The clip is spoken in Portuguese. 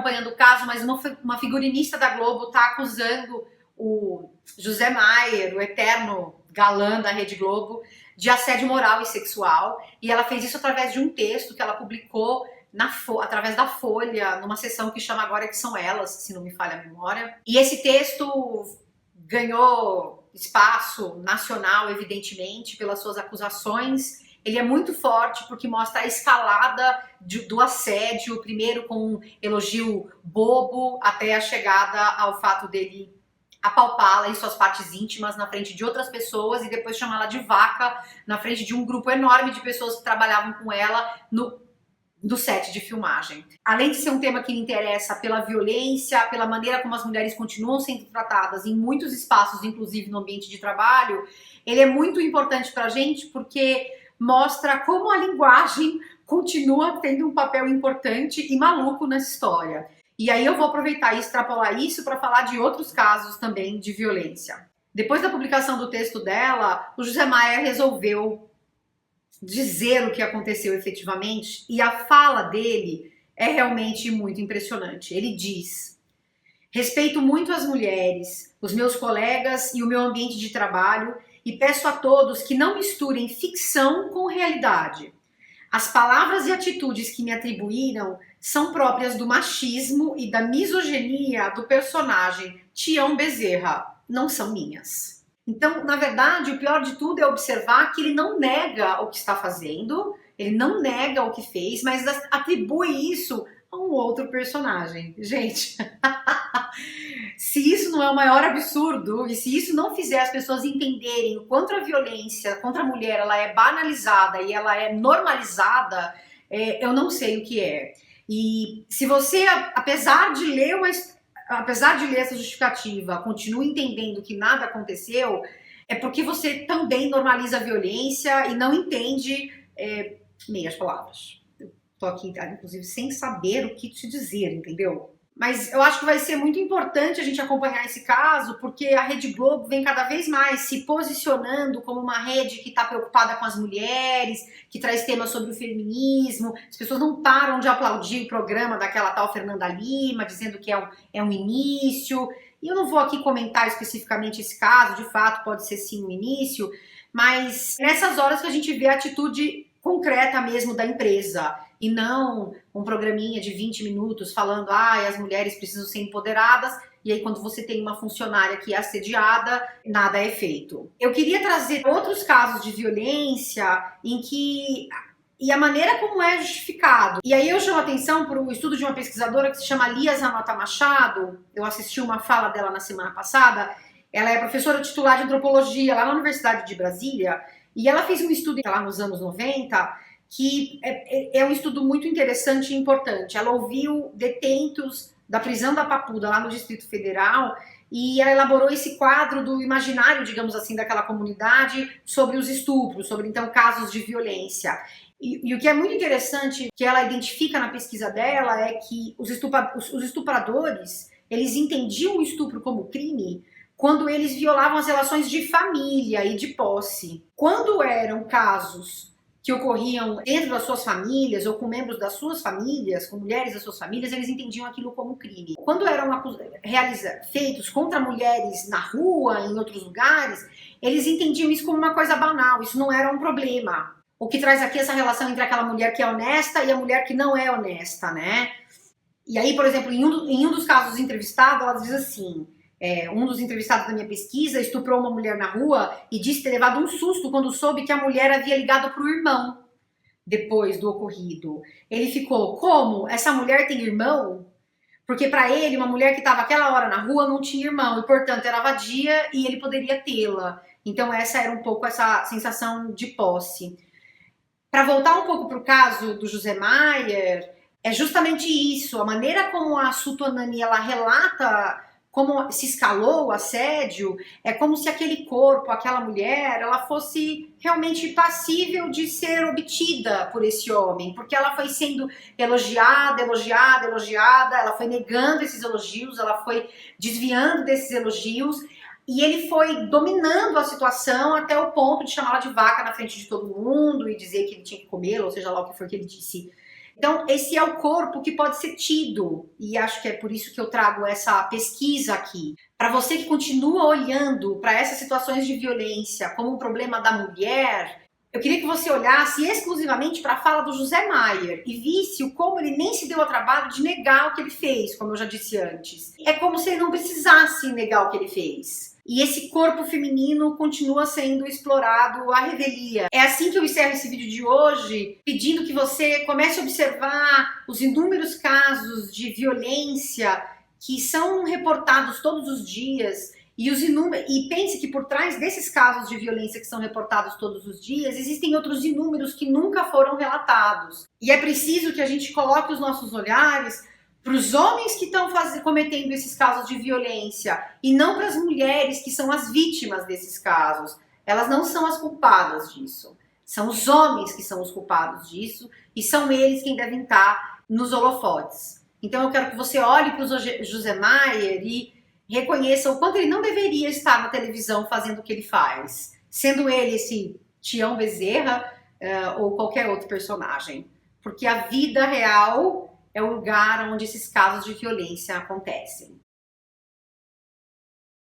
acompanhando o caso, mas uma figurinista da Globo está acusando o José Maier, o eterno galã da Rede Globo, de assédio moral e sexual. E ela fez isso através de um texto que ela publicou através da Folha, numa sessão que chama Agora Que São Elas, se não me falha a memória. E esse texto ganhou espaço nacional, evidentemente, pelas suas acusações. Ele é muito forte porque mostra a escalada do assédio, primeiro com um elogio bobo, até a chegada ao fato dele apalpá-la em suas partes íntimas na frente de outras pessoas e depois chamá-la de vaca na frente de um grupo enorme de pessoas que trabalhavam com ela do set de filmagem. Além de ser um tema que me interessa pela violência, pela maneira como as mulheres continuam sendo tratadas em muitos espaços, inclusive no ambiente de trabalho, ele é muito importante pra gente porque mostra como a linguagem continua tendo um papel importante e maluco nessa história. E aí eu vou aproveitar e extrapolar isso para falar de outros casos também de violência. Depois da publicação do texto dela, o José Maier resolveu dizer o que aconteceu efetivamente, e a fala dele é realmente muito impressionante. Ele diz: respeito muito as mulheres, os meus colegas e o meu ambiente de trabalho, e peço a todos que não misturem ficção com realidade. As palavras e atitudes que me atribuíram são próprias do machismo e da misoginia do personagem Tião Bezerra, não são minhas. Então, na verdade, o pior de tudo é observar que ele não nega o que está fazendo, ele não nega o que fez, mas atribui isso a um outro personagem. Gente, se isso não é o maior absurdo, e se isso não fizer as pessoas entenderem o quanto a violência contra a mulher ela é banalizada e ela é normalizada, eu não sei o que é. E se você, apesar de ler essa justificativa, continua entendendo que nada aconteceu, é porque você também normaliza a violência e não entende meias palavras. Eu tô aqui, inclusive, sem saber o que te dizer, entendeu? Mas eu acho que vai ser muito importante a gente acompanhar esse caso, porque a Rede Globo vem cada vez mais se posicionando como uma rede que está preocupada com as mulheres, que traz temas sobre o feminismo. As pessoas não param de aplaudir o programa daquela tal Fernanda Lima, dizendo que é um início. E eu não vou aqui comentar especificamente esse caso, de fato pode ser sim um início, mas nessas horas que a gente vê a atitude concreta mesmo da empresa, e não um programinha de 20 minutos falando as mulheres precisam ser empoderadas, e aí quando você tem uma funcionária que é assediada, nada é feito. Eu queria trazer outros casos de violência e a maneira como é justificado. E aí eu chamo a atenção para o estudo de uma pesquisadora que se chama Lia Zanota Machado. Eu assisti uma fala dela na semana passada. Ela é professora titular de antropologia lá na Universidade de Brasília, e ela fez um estudo lá nos anos 90, que é um estudo muito interessante e importante. Ela ouviu detentos da prisão da Papuda, lá no Distrito Federal, e ela elaborou esse quadro do imaginário, digamos assim, daquela comunidade sobre os estupros, sobre, então, casos de violência. E o que é muito interessante, que ela identifica na pesquisa dela, é que os estupradores, eles entendiam o estupro como crime quando eles violavam as relações de família e de posse. Quando eram casos que ocorriam dentro das suas famílias ou com membros das suas famílias, com mulheres das suas famílias, eles entendiam aquilo como crime. Quando eram feitos contra mulheres na rua, em outros lugares, eles entendiam isso como uma coisa banal, isso não era um problema. O que traz aqui essa relação entre aquela mulher que é honesta e a mulher que não é honesta, né? E aí, por exemplo, em um dos casos entrevistados, ela diz assim: um dos entrevistados da minha pesquisa estuprou uma mulher na rua e disse ter levado um susto quando soube que a mulher havia ligado para o irmão depois do ocorrido. Ele ficou: como? Essa mulher tem irmão? Porque para ele, uma mulher que estava aquela hora na rua não tinha irmão e, portanto, era vadia e ele poderia tê-la. Então essa era um pouco essa sensação de posse. Para voltar um pouco para o caso do José Maier, é justamente isso, a maneira como a Sultanani ela relata como se escalou o assédio, é como se aquele corpo, aquela mulher, ela fosse realmente passível de ser obtida por esse homem, porque ela foi sendo elogiada, ela foi negando esses elogios, ela foi desviando desses elogios, e ele foi dominando a situação até o ponto de chamá-la de vaca na frente de todo mundo e dizer que ele tinha que comê-la, ou seja lá o que foi que ele disse. Então, esse é o corpo que pode ser tido, e acho que é por isso que eu trago essa pesquisa aqui. Para você que continua olhando para essas situações de violência como um problema da mulher, eu queria que você olhasse exclusivamente para a fala do José Maier e visse o como ele nem se deu ao trabalho de negar o que ele fez, como eu já disse antes. É como se ele não precisasse negar o que ele fez. E esse corpo feminino continua sendo explorado à revelia. É assim que eu encerro esse vídeo de hoje, pedindo que você comece a observar os inúmeros casos de violência que são reportados todos os dias e pense que por trás desses casos de violência que são reportados todos os dias, existem outros inúmeros que nunca foram relatados. E é preciso que a gente coloque os nossos olhares para os homens que estão cometendo esses casos de violência e não para as mulheres que são as vítimas desses casos. Elas não são as culpadas disso. São os homens que são os culpados disso e são eles quem devem estar nos holofotes. Então eu quero que você olhe para o José Maier e reconheça o quanto ele não deveria estar na televisão fazendo o que ele faz, sendo ele esse Tião Bezerra ou qualquer outro personagem. Porque a vida real é o lugar onde esses casos de violência acontecem.